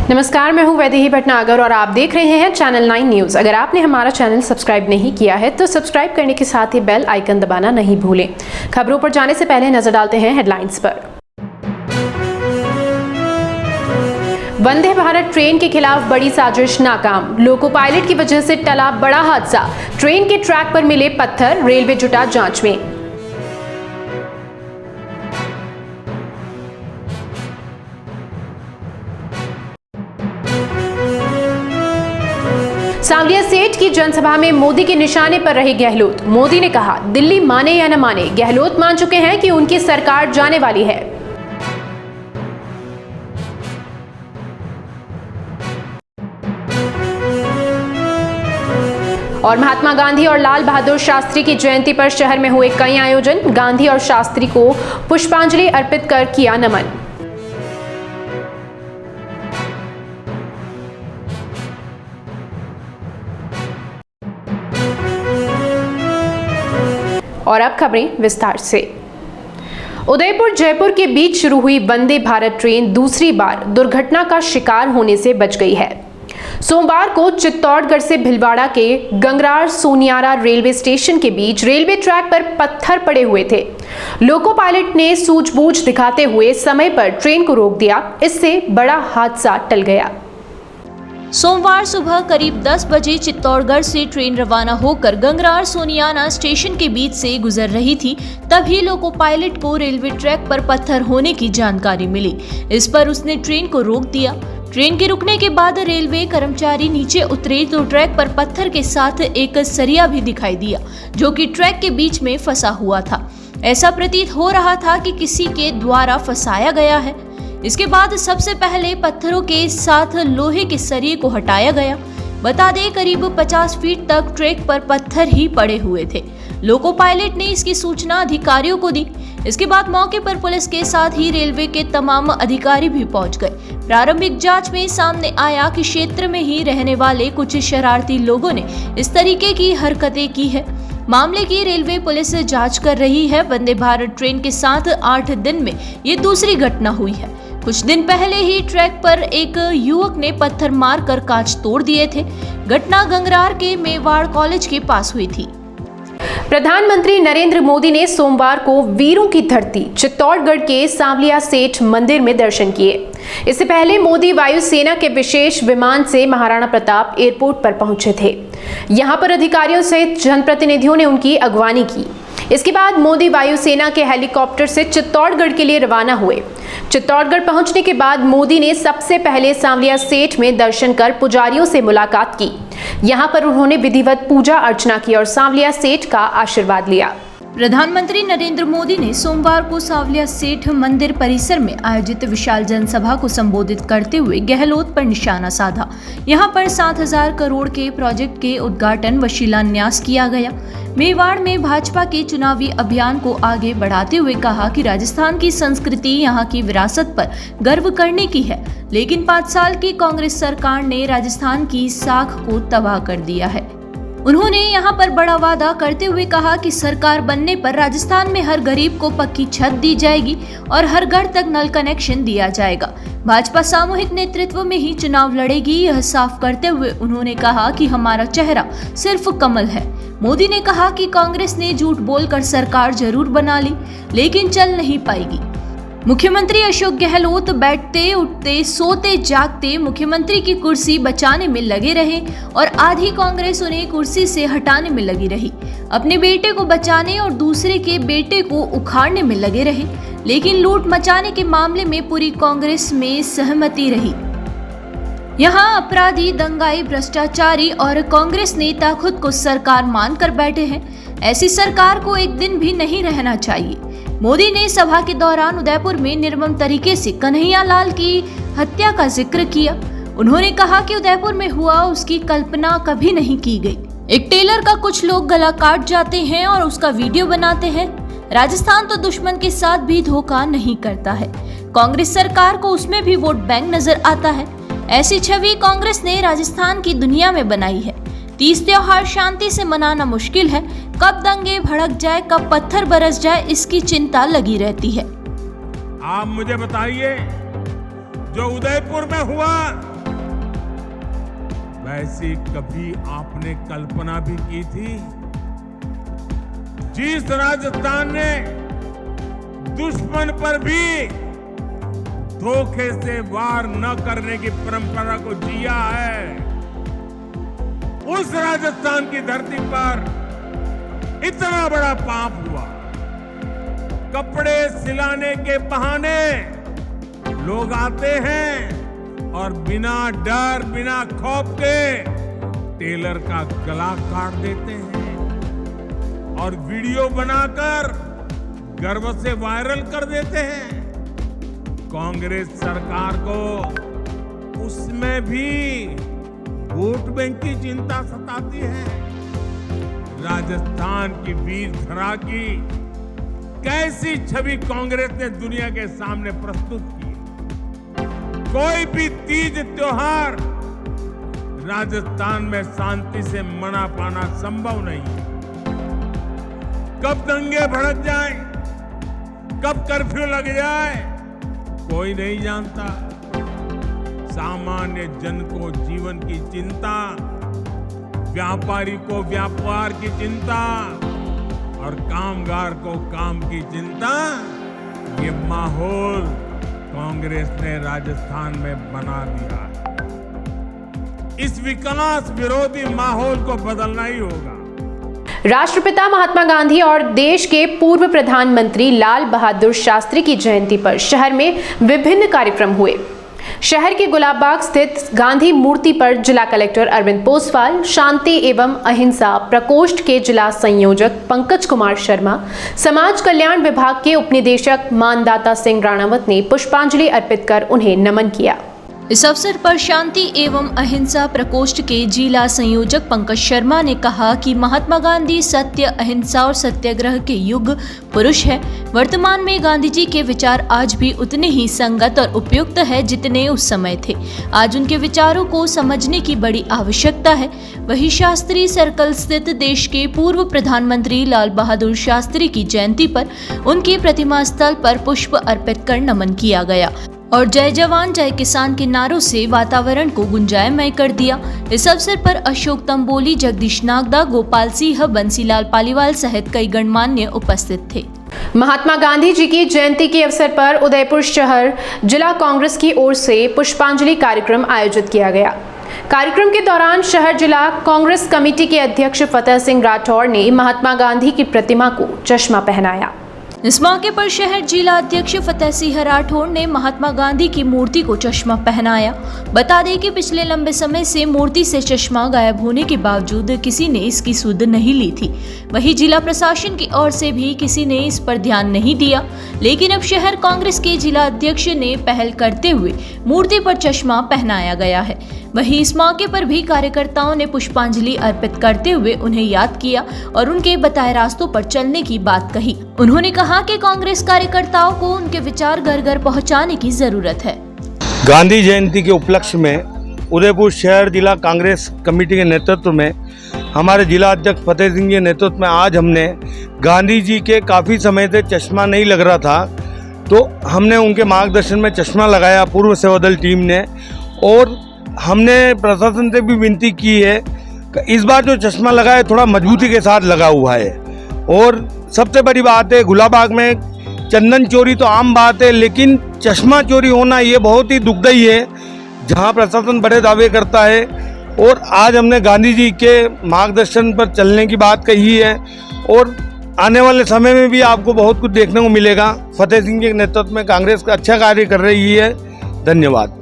नमस्कार, मैं हूं वैदेही भटनागर और आप देख रहे हैं चैनल 9 न्यूज़। अगर आपने हमारा चैनल सब्सक्राइब नहीं किया है तो सब्सक्राइब करने के साथ ही बेल आइकन दबाना नहीं भूलें। खबरों पर जाने से पहले नजर डालते हैं हेडलाइंस पर। वंदे भारत ट्रेन के खिलाफ बड़ी साजिश नाकाम, लोको पायलट की वजह से टला बड़ा हादसा। ट्रेन के ट्रैक पर मिले पत्थर, रेलवे जुटा जांच में। सांवलिया सेठ की जनसभा में मोदी के निशाने पर रहे गहलोत। मोदी ने कहा, दिल्ली माने या न माने, गहलोत मान चुके हैं कि उनकी सरकार जाने वाली है। और महात्मा गांधी और लाल बहादुर शास्त्री की जयंती पर शहर में हुए कई आयोजन। गांधी और शास्त्री को पुष्पांजलि अर्पित कर किया नमन। और अब खबरें विस्तार से। उदयपुर जयपुर के बीच शुरू हुई वंदे भारत ट्रेन दूसरी बार दुर्घटना का शिकार होने से बच गई है। सोमवार को चित्तौड़गढ़ से भिलवाड़ा के गंगरार सोनियारा रेलवे स्टेशन के बीच रेलवे ट्रैक पर पत्थर पड़े हुए थे। लोको पायलट ने सूझबूझ दिखाते हुए समय पर ट्रेन को रोक दिया। इससे बड़ा हादसा टल गया। सोमवार सुबह करीब 10 बजे चित्तौड़गढ़ से ट्रेन रवाना होकर गंगरार सोनियाना स्टेशन के बीच से गुजर रही थी। तभी लोको पायलट को रेलवे ट्रैक पर पत्थर होने की जानकारी मिली। इस पर उसने ट्रेन को रोक दिया। ट्रेन के रुकने के बाद रेलवे कर्मचारी नीचे उतरे तो ट्रैक पर पत्थर के साथ एक सरिया भी दिखाई दिया, जो कि ट्रैक के बीच में फंसा हुआ था। ऐसा प्रतीत हो रहा था कि किसी के द्वारा फंसाया गया है। इसके बाद सबसे पहले पत्थरों के साथ लोहे के सरिये को हटाया गया। बता दें, करीब 50 फीट तक ट्रैक पर पत्थर ही पड़े हुए थे। लोको पायलट ने इसकी सूचना अधिकारियों को दी। इसके बाद मौके पर पुलिस के साथ ही रेलवे के तमाम अधिकारी भी पहुंच गए। प्रारंभिक जांच में सामने आया कि क्षेत्र में ही रहने वाले कुछ शरारती लोगों ने इस तरीके की हरकतें की है। मामले की रेलवे पुलिस जांच कर रही है। वंदे भारत ट्रेन के साथ 8 दिन में ये दूसरी घटना हुई है। कुछ दिन पहले ही ट्रैक पर एक युवक ने पत्थर मारकर कांच तोड़ दिए थे। घटना गंगरार के मेवाड़ कॉलेज के पास हुई थी। प्रधानमंत्री नरेंद्र मोदी ने सोमवार को वीरों की धरती चित्तौड़गढ़ के सांवलिया सेठ मंदिर में दर्शन किए। इससे पहले मोदी वायुसेना के विशेष विमान से महाराणा प्रताप एयरपोर्ट पर पहुंचे थे। यहां पर अधिकारियों सहित जनप्रतिनिधियों ने उनकी अगवानी की। इसके बाद मोदी वायुसेना के हेलीकॉप्टर से चित्तौड़गढ़ के लिए रवाना हुए। चित्तौड़गढ़ पहुंचने के बाद मोदी ने सबसे पहले सांवलिया सेठ में दर्शन कर पुजारियों से मुलाकात की। यहां पर उन्होंने विधिवत पूजा अर्चना की और सांवलिया सेठ का आशीर्वाद लिया। प्रधानमंत्री नरेंद्र मोदी ने सोमवार को सांवलिया सेठ मंदिर परिसर में आयोजित विशाल जनसभा को संबोधित करते हुए गहलोत पर निशाना साधा। यहां पर 7,000 करोड़ के प्रोजेक्ट के उद्घाटन व शिलान्यास किया गया। मेवाड़ में भाजपा के चुनावी अभियान को आगे बढ़ाते हुए कहा कि राजस्थान की संस्कृति यहां की विरासत पर गर्व करने की है, लेकिन 5 साल की कांग्रेस सरकार ने राजस्थान की साख को तबाह कर दिया है। उन्होंने यहां पर बड़ा वादा करते हुए कहा कि सरकार बनने पर राजस्थान में हर गरीब को पक्की छत दी जाएगी और हर घर तक नल कनेक्शन दिया जाएगा। भाजपा सामूहिक नेतृत्व में ही चुनाव लड़ेगी, यह साफ करते हुए उन्होंने कहा कि हमारा चेहरा सिर्फ कमल है। मोदी ने कहा कि कांग्रेस ने झूठ बोलकर सरकार जरूर बना ली, लेकिन चल नहीं पाएगी। मुख्यमंत्री अशोक गहलोत बैठते उठते सोते जागते मुख्यमंत्री की कुर्सी बचाने में लगे रहे और आधी कांग्रेस उन्हें कुर्सी से हटाने में लगी रही। अपने बेटे को बचाने और दूसरे के बेटे को उखाड़ने में लगे रहे, लेकिन लूट मचाने के मामले में पूरी कांग्रेस में सहमति रही। यहाँ अपराधी, दंगाई, भ्रष्टाचारी और कांग्रेस नेता खुद को सरकार मानकर बैठे हैं। ऐसी सरकार को एक दिन भी नहीं रहना चाहिए। मोदी ने सभा के दौरान उदयपुर में निर्मम तरीके से कन्हैया लाल की हत्या का जिक्र किया। उन्होंने कहा कि उदयपुर में हुआ उसकी कल्पना कभी नहीं की गई। एक टेलर का कुछ लोग गला काट जाते हैं और उसका वीडियो बनाते हैं। राजस्थान तो दुश्मन के साथ भी धोखा नहीं करता है। कांग्रेस सरकार को उसमें भी वोट बैंक नजर आता है। ऐसी छवि कांग्रेस ने राजस्थान की दुनिया में बनाई है। 30 त्योहार शांति से मनाना मुश्किल है। कब दंगे भड़क जाए, कब पत्थर बरस जाए, इसकी चिंता लगी रहती है। आप मुझे बताइए, जो उदयपुर में हुआ वैसी कभी आपने कल्पना भी की थी? जिस राजस्थान ने दुश्मन पर भी धोखे से वार न करने की परंपरा को जिया है, उस राजस्थान की धरती पर इतना बड़ा पाप हुआ। कपड़े सिलाने के बहाने लोग आते हैं और बिना डर बिना खौफ के टेलर का गला काट देते हैं और वीडियो बनाकर गर्व से वायरल कर देते हैं। कांग्रेस सरकार को उसमें भी वोट बैंक की चिंता सताती है। राजस्थान की वीर धरा की कैसी छवि कांग्रेस ने दुनिया के सामने प्रस्तुत की। कोई भी तीज त्योहार राजस्थान में शांति से मना पाना संभव नहीं है। कब दंगे भड़क जाएं, कब कर्फ्यू लग जाए, कोई नहीं जानता। सामान्य जन को जीवन की चिंता, व्यापारी को व्यापार की चिंता और कामगार को काम की चिंता, ये माहौल कांग्रेस ने राजस्थान में बना दिया। इस विकास विरोधी माहौल को बदलना ही होगा। राष्ट्रपिता महात्मा गांधी और देश के पूर्व प्रधानमंत्री लाल बहादुर शास्त्री की जयंती पर शहर में विभिन्न कार्यक्रम हुए। शहर के गुलाबबाग स्थित गांधी मूर्ति पर जिला कलेक्टर अरविंद पोसवाल, शांति एवं अहिंसा प्रकोष्ठ के जिला संयोजक पंकज कुमार शर्मा, समाज कल्याण विभाग के उपनिदेशक मानदाता सिंह राणावत ने पुष्पांजलि अर्पित कर उन्हें नमन किया। इस अवसर पर शांति एवं अहिंसा प्रकोष्ठ के जिला संयोजक पंकज शर्मा ने कहा कि महात्मा गांधी सत्य, अहिंसा और सत्याग्रह के युग पुरुष है। वर्तमान में गांधी जी के विचार आज भी उतने ही संगत और उपयुक्त है जितने उस समय थे। आज उनके विचारों को समझने की बड़ी आवश्यकता है। वही शास्त्री सर्कल स्थित देश के पूर्व प्रधानमंत्री लाल बहादुर शास्त्री की जयंती पर उनकी प्रतिमा स्थल पर पुष्प अर्पित कर नमन किया गया और जय जवान जय किसान के नारों से वातावरण को गुंजायमय कर दिया। इस अवसर पर अशोक तंबोली, जगदीश नागदा, गोपाल सिंह, बंसीलाल पालीवाल सहित कई गणमान्य उपस्थित थे। महात्मा गांधी जी की जयंती के अवसर पर उदयपुर शहर जिला कांग्रेस की ओर से पुष्पांजलि कार्यक्रम आयोजित किया गया। कार्यक्रम के दौरान शहर जिला कांग्रेस कमेटी के अध्यक्ष फतेह सिंह राठौर ने महात्मा गांधी की प्रतिमा को चश्मा पहनाया। इस मौके पर शहर जिला अध्यक्ष फतेह सिंह राठौर ने महात्मा गांधी की मूर्ति को चश्मा पहनाया। बता दें कि पिछले लंबे समय से मूर्ति से चश्मा गायब होने के बावजूद किसी ने इसकी सुध नहीं ली थी। वहीं जिला प्रशासन की ओर से भी किसी ने इस पर ध्यान नहीं दिया, लेकिन अब शहर कांग्रेस के जिला अध्यक्ष ने पहल करते हुए मूर्ति पर चश्मा पहनाया गया है। वहीं इस मौके पर भी कार्यकर्ताओं ने पुष्पांजलि अर्पित करते हुए उन्हें याद किया और उनके बताए रास्तों पर चलने की बात कही। उन्होंने कहा कि कांग्रेस कार्यकर्ताओं को उनके विचार घर घर पहुंचाने की जरूरत है। गांधी जयंती के उपलक्ष्य में उदयपुर शहर जिला कांग्रेस कमेटी के नेतृत्व में हमारे जिला अध्यक्ष फतेह सिंह के नेतृत्व में आज हमने गांधी जी के काफ़ी समय से चश्मा नहीं लग रहा था, तो हमने उनके मार्गदर्शन में चश्मा लगाया पूर्व सेवादल टीम ने। और हमने प्रशासन से भी विनती की है कि इस बार जो चश्मा लगा है थोड़ा मजबूती के साथ लगा हुआ है। और सबसे बड़ी बात है, गुलाबबाग में चंदन चोरी तो आम बात है, लेकिन चश्मा चोरी होना ये बहुत ही दुखदायी है, जहां प्रशासन बड़े दावे करता है। और आज हमने गांधी जी के मार्गदर्शन पर चलने की बात कही है और आने वाले समय में भी आपको बहुत कुछ देखने को मिलेगा। फतेह सिंह के नेतृत्व में कांग्रेस का अच्छा कार्य कर रही है। धन्यवाद।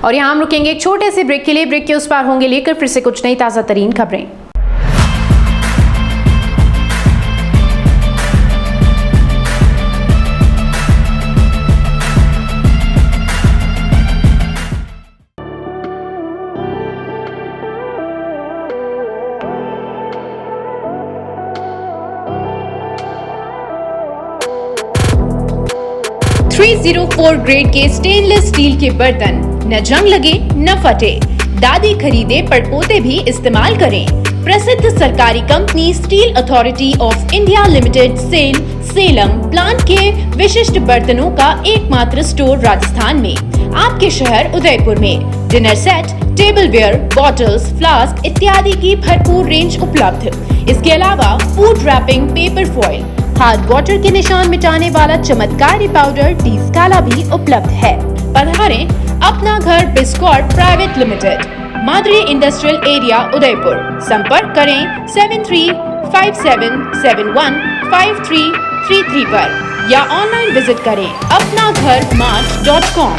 और यहाँ हम रुकेंगे एक छोटे से ब्रेक के लिए। ब्रेक के उस पार होंगे लेकर फिर से कुछ नई ताज़ा तरीन खबरें। .304 ग्रेड के स्टेनलेस स्टील के बर्तन, न जंग लगे न फटे। दादी खरीदे पड़पोते भी इस्तेमाल करें। प्रसिद्ध सरकारी company steel authority of India limited Salem plant के विशिष्ट बर्तनों का एकमात्र स्टोर राजस्थान में, आपके शहर उदयपुर में। Dinner set, tableware, bottles, flask इत्यादि की भरपूर रेंज उपलब्ध। इसके अलावा food wrapping, paper foil, hard water के निशान मिटाने वाला चमत्कारी पाउडर डी-स्काला भी उपलब्ध है। पधारें अपना घर Biscot private limited, Madri industrial area, Udaipur. संपर्क करें 7357715333 पर या ऑनलाइन विजिट करें apnagharmart.com।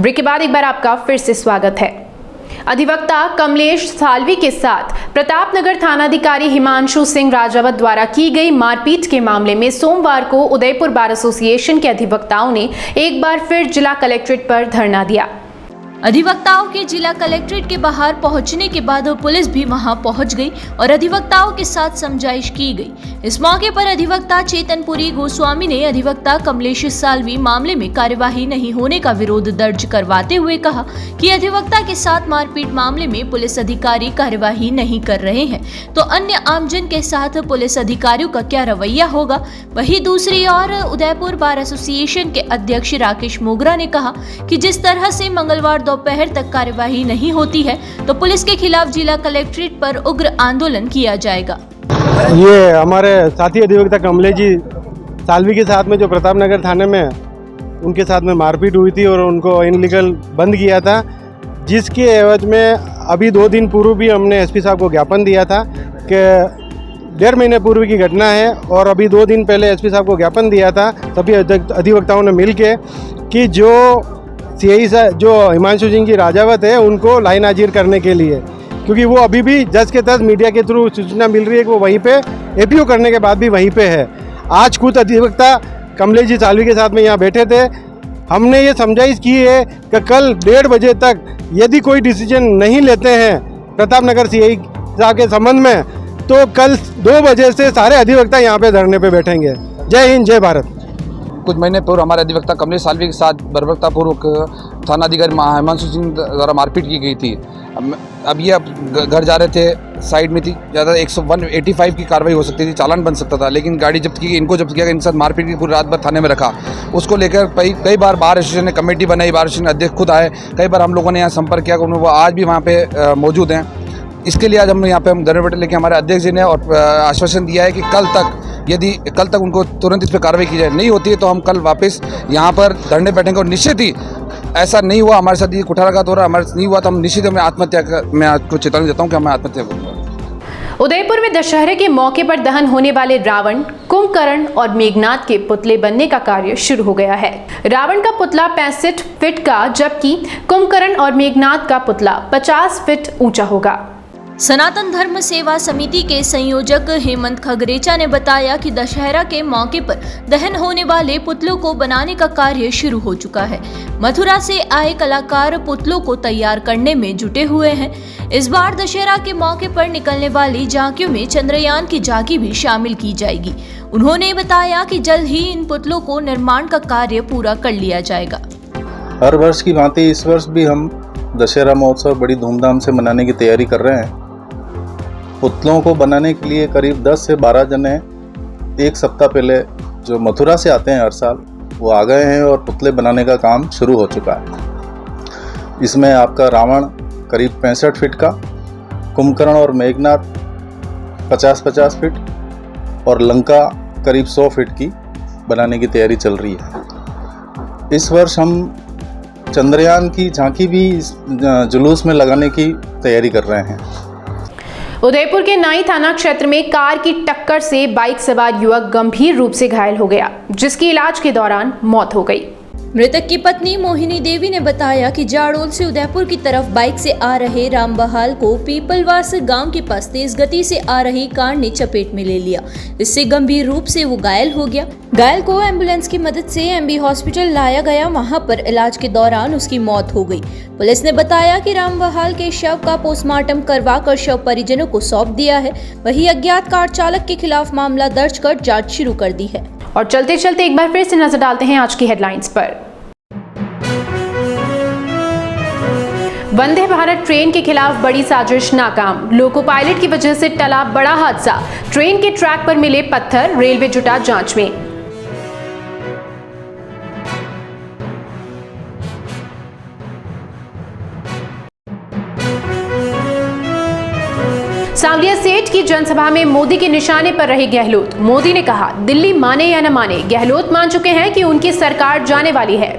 ब्रेक के बाद एक बार आपका फिर से स्वागत है। अधिवक्ता कमलेश साल्वी के साथ प्रतापनगर थानाधिकारी हिमांशु सिंह राजावत द्वारा की गई मारपीट के मामले में सोमवार को उदयपुर बार एसोसिएशन के अधिवक्ताओं ने एक बार फिर जिला कलेक्ट्रेट पर धरना दिया। अधिवक्ताओं के जिला कलेक्ट्रेट के बाहर पहुंचने के बाद पुलिस भी वहां पहुंच गई और अधिवक्ताओं के साथ समझाइश की गई। इस मौके पर अधिवक्ता चेतनपुरी गोस्वामी ने अधिवक्ता कमलेश साल्वी मामले में कार्यवाही नहीं होने का विरोध दर्ज करवाते हुए कहा कि अधिवक्ता के साथ मारपीट मामले में पुलिस अधिकारी कार्यवाही नहीं कर रहे हैं तो अन्य आमजन के साथ पुलिस अधिकारियों का क्या रवैया होगा। वहीं दूसरी ओर उदयपुर बार एसोसिएशन के अध्यक्ष राकेश मोगरा ने कहा कि जिस तरह से मंगलवार दोपहर तक कार्यवाही नहीं होती है तो पुलिस के खिलाफ जिला कलेक्ट्रेट पर उग्र आंदोलन किया जाएगा। ये हमारे साथी अधिवक्ता कमलेश जी साल्वी के साथ में जो प्रतापनगर थाने में उनके साथ में मारपीट हुई थी और उनको इनलीगल बंद किया था, जिसके एवज में अभी 2 दिन पूर्व भी हमने एसपी साहब को ज्ञापन दिया था कि 1.5 महीने पूर्व की घटना है और अभी 2 दिन पहले एसपी साहब को ज्ञापन दिया था सभी अधिवक्ताओं ने मिल के कि जो सीआई जो हिमांशु सिंह जी राजावत है उनको लाइन हाजिर करने के लिए, क्योंकि वो अभी भी जज के तहत मीडिया के थ्रू सूचना मिल रही है कि वो वहीं पे एपीओ करने के बाद भी वहीं पे है। आज खुद अधिवक्ता कमलेश जी साल्वी के साथ में यहाँ बैठे थे, हमने ये समझाइश की है कि कल 1:30 बजे तक यदि कोई डिसीजन नहीं लेते हैं प्रतापनगर सीआई साहब के संबंध में तो कल 2 बजे से सारे अधिवक्ता यहाँ पे धरने पे बैठेंगे। जय हिंद, जय भारत। कुछ महीने पूर्व हमारे अधिवक्ता कमलेश साल्वी के साथ बर्बरतापूर्वक थानाधिकारी हिमांशु सिंह द्वारा मारपीट की गई थी। अब ये घर जा रहे थे, साइड में थी, ज़्यादा 185 की कार्रवाई हो सकती थी, चालान बन सकता था, लेकिन गाड़ी जब्त की, इनको जब्त किया गया, इनके साथ मारपीट की, पूरी रात भर थाने में रखा। उसको लेकर कई बार बार एसोसिएशन ने कमेटी बनाई, बार एसोसिएशन अध्यक्ष खुद आए, कई बार हम लोगों ने यहाँ संपर्क किया, वो आज भी वहाँ पे मौजूद हैं। इसके लिए आज हम यहाँ पे धरने बैठे, लेकिन हमारे अध्यक्ष जी ने और आश्वासन दिया है कि यदि कल तक उनको तुरंत इस पर कार्रवाई की जाए, नहीं होती है तो हम कल वापस यहाँ पर धरने बैठेंगे और निश्चित ही ऐसा नहीं हुआ हमारे साथ, ये कुठाराघात हो रहा है हमारे साथ नहीं हुआ तो हम निश्चित में आत्महत्या मैं आपको चेतावनी देता हूँ कि हमें आत्महत्या करूँगा। उदयपुर में दशहरे के मौके पर दहन होने वाले रावण, कुंभकर्ण और मेघनाथ के पुतले बनने का कार्य शुरू हो गया है। रावण का पुतला 65 फीट का जबकि कुंभकर्ण और मेघनाथ का पुतला 50 फीट ऊंचा होगा। सनातन धर्म सेवा समिति के संयोजक हेमंत खगरेचा ने बताया कि दशहरा के मौके पर दहन होने वाले पुतलों को बनाने का कार्य शुरू हो चुका है। मथुरा से आए कलाकार पुतलों को तैयार करने में जुटे हुए हैं। इस बार दशहरा के मौके पर निकलने वाली झांकियों में चंद्रयान की झांकी भी शामिल की जाएगी। उन्होंने बताया कि जल्द ही इन पुतलों को निर्माण का कार्य पूरा कर लिया जाएगा। हर वर्ष की भांति इस वर्ष भी हम दशहरा महोत्सव बड़ी धूमधाम से मनाने की तैयारी कर रहे हैं। पुतलों को बनाने के लिए करीब 10 से 12 जने एक सप्ताह पहले जो मथुरा से आते हैं हर साल, वो आ गए हैं और पुतले बनाने का काम शुरू हो चुका है। इसमें आपका रावण करीब 65 फीट का, कुंभकर्ण और मेघनाथ 50-50 फीट और लंका करीब 100 फीट की बनाने की तैयारी चल रही है। इस वर्ष हम चंद्रयान की झांकी भी जुलूस में लगाने की तैयारी कर रहे हैं। उदयपुर के नाई थाना क्षेत्र में कार की टक्कर से बाइक सवार युवक गंभीर रूप से घायल हो गया, जिसकी इलाज के दौरान मौत हो गई। मृतक की पत्नी मोहिनी देवी ने बताया कि जाडोल से उदयपुर की तरफ बाइक से आ रहे रामबहाल को पीपलवास गांव के पास तेज गति से आ रही कार ने चपेट में ले लिया। इससे गंभीर रूप से वो घायल हो गया। घायल को एम्बुलेंस की मदद से एमबी हॉस्पिटल लाया गया। वहां पर इलाज के दौरान उसकी मौत हो गई। पुलिस ने बताया कि रामबहाल के शव का पोस्टमार्टम करवाकर शव परिजनों को सौंप दिया है। वहीं अज्ञात कार चालक के खिलाफ मामला दर्ज कर जाँच शुरू कर दी है। और चलते चलते एक बार फिर से नजर डालते हैं आज की हेडलाइंस पर। वंदे भारत ट्रेन के खिलाफ बड़ी साजिश नाकाम, लोको पायलट की वजह से टला बड़ा हादसा, ट्रेन के ट्रैक पर मिले पत्थर, रेलवे जुटा जांच में। सांवलिया सेठ की जनसभा में मोदी के निशाने पर रहे गहलोत। मोदी ने कहा, दिल्ली माने या न माने, गहलोत मान चुके हैं कि उनकी सरकार जाने वाली है।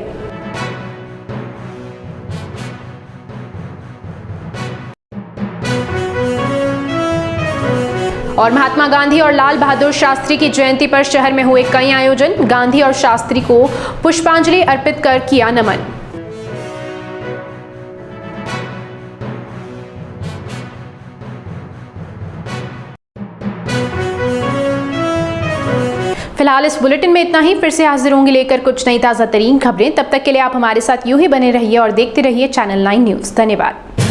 और महात्मा गांधी और लाल बहादुर शास्त्री की जयंती पर शहर में हुए कई आयोजन, गांधी और शास्त्री को पुष्पांजलि अर्पित कर किया नमन। फिलहाल इस बुलेटिन में इतना ही। फिर से हाजिर होंगे लेकर कुछ नई ताजा तरीन खबरें। तब तक के लिए आप हमारे साथ यूं ही बने रहिए और देखते रहिए चैनल 9 न्यूज। धन्यवाद।